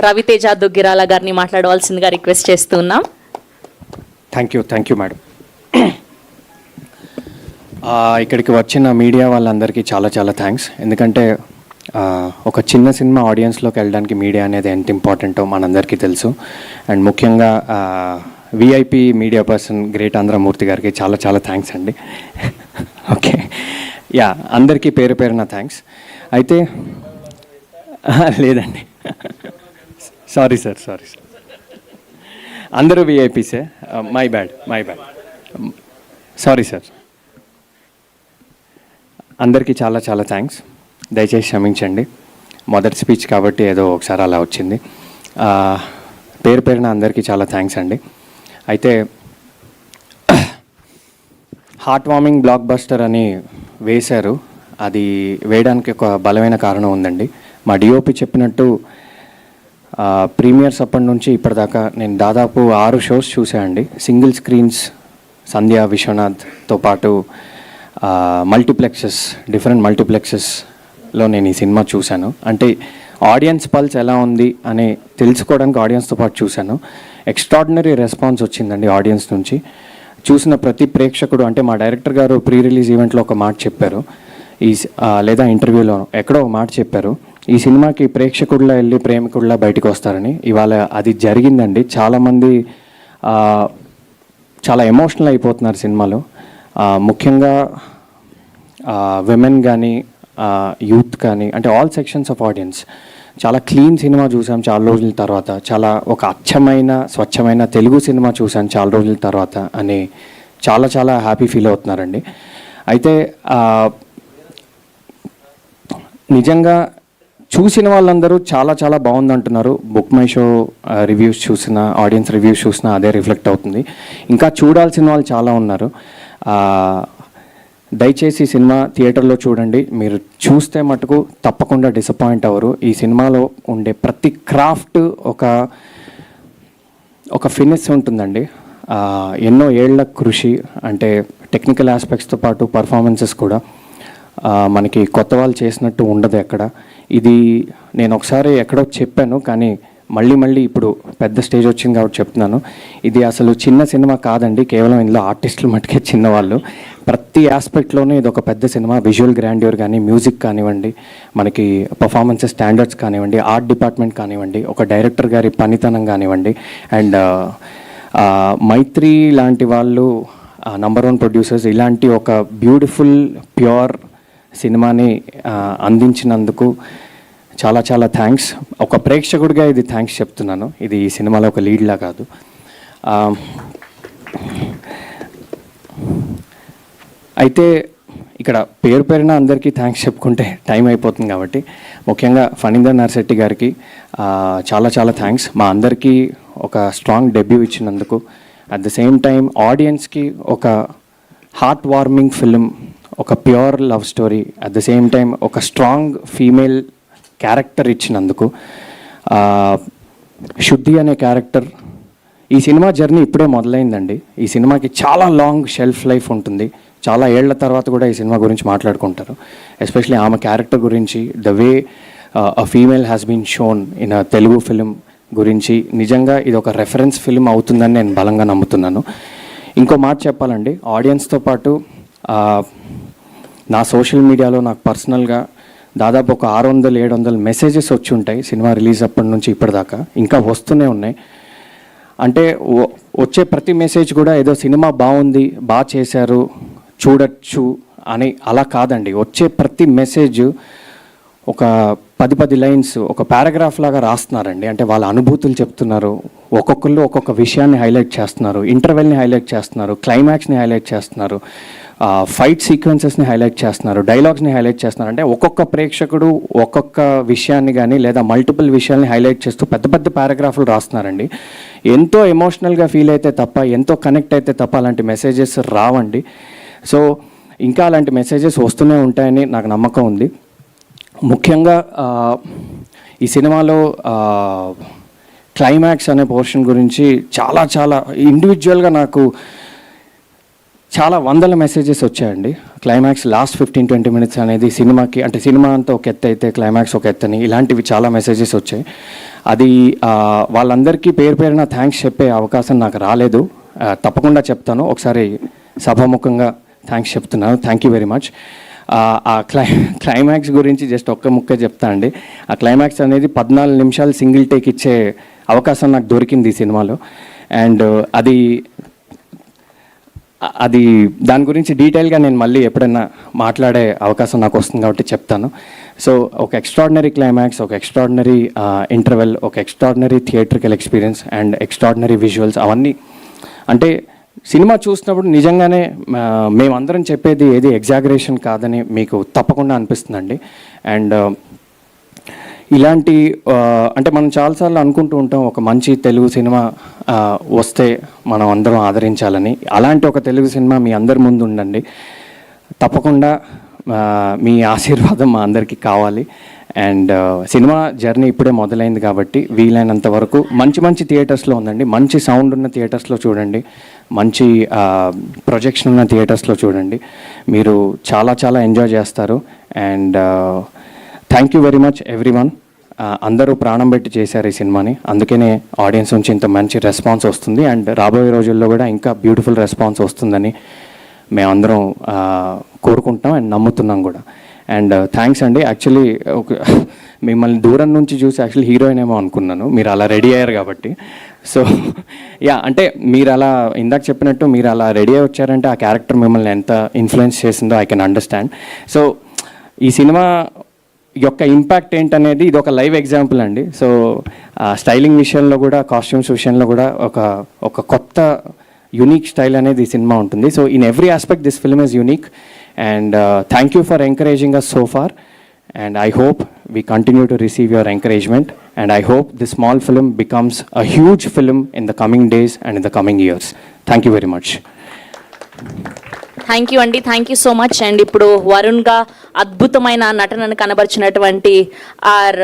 రవితేజ దుగ్గిరాల గారిని మాట్లాడవలసిందిగా రిక్వెస్ట్ చేస్తున్నాం. Thank you madam. ఇక్కడికి వచ్చిన మీడియా వాళ్ళందరికీ చాలా చాలా థ్యాంక్స్. ఎందుకంటే ఒక చిన్న సినిమా ఆడియన్స్లోకి వెళ్ళడానికి మీడియా అనేది ఎంత ఇంపార్టెంటో మనందరికీ తెలుసు. అండ్ ముఖ్యంగా విఐపి మీడియా పర్సన్ గ్రేట్ ఆంధ్రమూర్తి గారికి చాలా చాలా థ్యాంక్స్ అండి. ఓకే, యా, అందరికీ పేరు పేరున థ్యాంక్స్. అయితే లేదండి, సారీ సార్ అందరూ విఐపీసే, మై బ్యాడ్ సారీ సార్. అందరికీ చాలా చాలా థ్యాంక్స్. దయచేసి క్షమించండి, మొదటి స్పీచ్ కాబట్టి ఏదో ఒకసారి అలా వచ్చింది. పేరు పేరున అందరికీ చాలా థ్యాంక్స్ అండి. అయితే హార్ట్ వార్మింగ్ బ్లాక్ బస్టర్ అని వేశారు. అది వేయడానికి ఒక బలమైన కారణం ఉందండి. మా డిఓపి చెప్పినట్టు ప్రీమియర్స్ అప్పటి నుంచి ఇప్పటిదాకా నేను దాదాపు 6 షోస్ చూసానండి. సింగిల్ స్క్రీన్స్ సంధ్య విశ్వనాథ్తో పాటు డిఫరెంట్ మల్టీప్లెక్సెస్లో నేను ఈ సినిమా చూశాను. అంటే ఆడియన్స్ పల్స్ ఎలా ఉంది అని తెలుసుకోవడానికి ఆడియన్స్తో పాటు చూశాను. ఎక్స్ట్రాడినరీ రెస్పాన్స్ వచ్చిందండి ఆడియన్స్ నుంచి. చూసిన ప్రతి ప్రేక్షకుడు, అంటే మా డైరెక్టర్ గారు ప్రీ రిలీజ్ ఈవెంట్లో ఒక మాట చెప్పారు, లేదా ఇంటర్వ్యూలో ఎక్కడో ఒక మాట చెప్పారు, ఈ సినిమాకి ప్రేక్షకుడిలా వెళ్ళి ప్రేమికుడిలా బయటకు వస్తారని. ఇవాళ అది జరిగిందండి. చాలామంది చాలా ఎమోషనల్ అయిపోతున్నారు సినిమాలో. ముఖ్యంగా విమెన్ కానీ యూత్ కానీ, అంటే ఆల్ సెక్షన్స్ ఆఫ్ ఆడియన్స్. చాలా క్లీన్ సినిమా చూసాం చాలా రోజుల తర్వాత, చాలా ఒక అచ్చమైన స్వచ్ఛమైన తెలుగు సినిమా చూసాను చాలా రోజుల తర్వాత అని చాలా చాలా హ్యాపీ ఫీల్ అవుతున్నారండి. అయితే నిజంగా చూసిన వాళ్ళందరూ చాలా చాలా బాగుంది అంటున్నారు. బుక్ మై షో రివ్యూస్ చూసిన, ఆడియన్స్ రివ్యూస్ చూసినా అదే రిఫ్లెక్ట్ అవుతుంది. ఇంకా చూడాల్సిన వాళ్ళు చాలా ఉన్నారు. దయచేసి సినిమా థియేటర్లో చూడండి. మీరు చూస్తే మటుకు తప్పకుండా డిసప్పాయింట్ అవ్వరు. ఈ సినిమాలో ఉండే ప్రతి క్రాఫ్ట్ ఒక ఫినిష్ ఉంటుందండి. ఎన్నో ఏళ్ల కృషి, అంటే టెక్నికల్ ఆస్పెక్ట్స్తో పాటు పర్ఫార్మెన్సెస్ కూడా మనకి కొత్త వాళ్ళు చేసినట్టు ఉండదు ఎక్కడ. ఇది నేను ఒకసారి ఎక్కడో చెప్పాను, కానీ మళ్ళీ ఇప్పుడు పెద్ద స్టేజ్ వచ్చింది కాబట్టి చెప్తున్నాను. ఇది అసలు చిన్న సినిమా కాదండి, కేవలం ఇందులో ఆర్టిస్టులు మటుకే చిన్నవాళ్ళు. ప్రతి ఆస్పెక్ట్లోనే ఇది ఒక పెద్ద సినిమా. విజువల్ గ్రాండ్యూర్ కానీ, మ్యూజిక్ కానివ్వండి, మనకి పర్ఫార్మెన్సెస్ స్టాండర్డ్స్ కానివ్వండి, ఆర్ట్ డిపార్ట్మెంట్ కానివ్వండి, ఒక డైరెక్టర్ గారి పనితనం కానివ్వండి, అండ్ మైత్రి లాంటి వాళ్ళు #1 ప్రొడ్యూసర్స్ ఇలాంటి ఒక బ్యూటిఫుల్ ప్యూర్ సినిమాని అందించినందుకు చాలా చాలా థ్యాంక్స్. ఒక ప్రేక్షకుడిగా ఇది థ్యాంక్స్ చెప్తున్నాను. ఇది ఈ సినిమాలో ఒక లీడ్లా కాదు. అయితే ఇక్కడ పేరు పేరున అందరికీ థ్యాంక్స్ చెప్పుకుంటే టైం అయిపోతుంది కాబట్టి, ముఖ్యంగా ఫణీందర్ నర్సిరెడ్డి గారికి చాలా చాలా థ్యాంక్స్. మా అందరికీ ఒక స్ట్రాంగ్ డెబ్యూ ఇచ్చినందుకు, అట్ ద సేమ్ టైం ఆడియన్స్కి ఒక హార్ట్ వార్మింగ్ ఫిలిం, ఒక pure love story, at the same time ఒక స్ట్రాంగ్ ఫీమేల్ క్యారెక్టర్ ఇచ్చినందుకు. శుద్ధి అనే క్యారెక్టర్, ఈ సినిమా జర్నీ ఇప్పుడే మొదలైందండి. ఈ సినిమాకి చాలా లాంగ్ షెల్ఫ్ లైఫ్ ఉంటుంది. చాలా ఏళ్ల తర్వాత కూడా ఈ సినిమా గురించి మాట్లాడుకుంటారు. ఎస్పెషలీ ఆమె క్యారెక్టర్ గురించి, the way a female has been shown in a Telugu film గురించి నిజంగా ఇది ఒక రెఫరెన్స్ ఫిలిం అవుతుందని నేను బలంగా నమ్ముతున్నాను. ఇంకో మాట చెప్పాలండి, ఆడియన్స్తో పాటు నా సోషల్ మీడియాలో నాకు పర్సనల్గా దాదాపు ఒక 600-700 మెసేజెస్ వచ్చి ఉంటాయి సినిమా రిలీజ్ అప్పటి నుంచి ఇప్పటిదాకా, ఇంకా వస్తూనే ఉన్నాయి. అంటే వచ్చే ప్రతి మెసేజ్ కూడా ఏదో సినిమా బాగుంది, బాగా చేశారు, చూడొచ్చు అని అలా కాదండి. వచ్చే ప్రతి మెసేజ్ ఒక 10 లైన్స్, ఒక పారాగ్రాఫ్ లాగా రాస్తున్నారండి. అంటే వాళ్ళ అనుభూతులు చెప్తున్నారు. ఒక్కొక్కళ్ళు ఒక్కొక్క విషయాన్ని హైలైట్ చేస్తున్నారు, ఇంటర్వెల్ని హైలైట్ చేస్తున్నారు, క్లైమాక్స్ని హైలైట్ చేస్తున్నారు, ఫైట్ సీక్వెన్సెస్ని హైలైట్ చేస్తున్నారు, డైలాగ్స్ని హైలైట్ చేస్తున్నారు. అంటే ఒక్కొక్క ప్రేక్షకుడు ఒక్కొక్క విషయాన్ని కానీ లేదా మల్టిపుల్ విషయాల్ని హైలైట్ చేస్తూ పెద్ద పెద్ద పారాగ్రాఫ్లు రాస్తున్నారండి. ఎంతో ఎమోషనల్గా ఫీల్ అయితే తప్ప, ఎంతో కనెక్ట్ అయితే తప్ప అలాంటి మెసేజెస్ రావండి. సో ఇంకా అలాంటి మెసేజెస్ వస్తూనే ఉంటాయని నాకు నమ్మకం ఉంది. ముఖ్యంగా ఈ సినిమాలో క్లైమాక్స్ అనే పోర్షన్ గురించి చాలా చాలా ఇండివిజువల్గా నాకు చాలా వందల మెసేజెస్ వచ్చాయండి. క్లైమాక్స్ లాస్ట్ 15-20 మినిట్స్ అనేది సినిమాకి, అంటే సినిమా అంతా ఒక ఎత్తు అయితే క్లైమాక్స్ ఒక ఎత్తని, ఇలాంటివి చాలా మెసేజెస్ వచ్చాయి. అది వాళ్ళందరికీ పేరు పేరున థ్యాంక్స్ చెప్పే అవకాశం నాకు రాలేదు. తప్పకుండా చెప్తాను, ఒకసారి సభాముఖంగా థ్యాంక్స్ చెప్తున్నాను. Thank you very much. ఆ క్లైమాక్స్ గురించి జస్ట్ ఒక్క ముక్క చెప్తా అండి. ఆ క్లైమాక్స్ అనేది 14 నిమిషాలు సింగిల్ టేక్ ఇచ్చే అవకాశం నాకు దొరికింది ఈ సినిమాలో. అండ్ అది దాని గురించి డీటెయిల్గా నేను మళ్ళీ ఎప్పుడైనా మాట్లాడే అవకాశం నాకు వస్తుంది కాబట్టి చెప్తాను. సో ఒక ఎక్స్ట్రాడినరీ క్లైమాక్స్, ఒక ఎక్స్ట్రాడినరీ ఇంటర్వెల్, ఒక extraordinary theatrical experience and extraordinary visuals, అవన్నీ అంటే సినిమా చూసినప్పుడు నిజంగానే మేమందరం చెప్పేది ఏది ఎగ్జాగరేషన్ కాదని మీకు తప్పకుండా అనిపిస్తుందండి. అండ్ ఇలాంటి అంటే మనం చాలాసార్లు అనుకుంటూ ఉంటాం ఒక మంచి తెలుగు సినిమా వస్తే మనం అందరం ఆదరించాలని. అలాంటి ఒక తెలుగు సినిమా మీ అందరి ముందు ఉండండి. తప్పకుండా మీ ఆశీర్వాదం మా అందరికీ కావాలి. అండ్ సినిమా జర్నీ ఇప్పుడే మొదలైంది కాబట్టి వీలైనంత వరకు మంచి మంచి థియేటర్స్లో ఉందండి. మంచి సౌండ్ ఉన్న థియేటర్స్లో చూడండి, మంచి ప్రొజెక్షన్ ఉన్న థియేటర్స్లో చూడండి. మీరు చాలా చాలా ఎంజాయ్ చేస్తారు. And thank you very much everyone. అందరూ ప్రాణం పెట్టి చేశారు ఈ సినిమాని, అందుకనే ఆడియన్స్ నుంచి ఇంత మంచి రెస్పాన్స్ వస్తుంది. అండ్ రాబోయే రోజుల్లో కూడా ఇంకా బ్యూటిఫుల్ రెస్పాన్స్ వస్తుందని మేమందరం కోరుకుంటున్నాం అండ్ నమ్ముతున్నాం కూడా. అండ్ థ్యాంక్స్ అండి. యాక్చువల్లీ మిమ్మల్ని దూరం నుంచి చూసి యాక్చువల్లీ హీరోయిన్ ఏమో అనుకున్నాను, మీరు అలా రెడీ అయ్యారు కాబట్టి. సో యా, అంటే మీరు అలా ఇందాక చెప్పినట్టు మీరు అలా రెడీ అయ్యి వచ్చారంటే ఆ క్యారెక్టర్ మిమ్మల్ని ఎంత ఇన్ఫ్లుయెన్స్ చేసిందో ఐ కెన్ అండర్స్టాండ్. సో ఈ సినిమా యొక్క ఇంపాక్ట్ ఏంటనేది ఇది ఒక లైవ్ ఎగ్జాంపుల్ అండి. సో స్టైలింగ్ విషయంలో కూడా, కాస్ట్యూమ్స్ విషయంలో కూడా ఒక కొత్త యూనిక్ స్టైల్ అనేది ఈ సినిమా ఉంటుంది. So in every aspect this film is unique. And thank you for encouraging us so far. And I hope we continue to receive your encouragement, and I hope this small film becomes a huge film in the coming days and in the coming years. Thank you very much. Thank you అండి, thank you so much. And ఇప్పుడు వరుణ్గా అద్భుతమైన నటనను కనబరిచినటువంటి R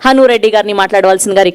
Hanu Reddy గారిని మాట్లాడవలసిందిగా request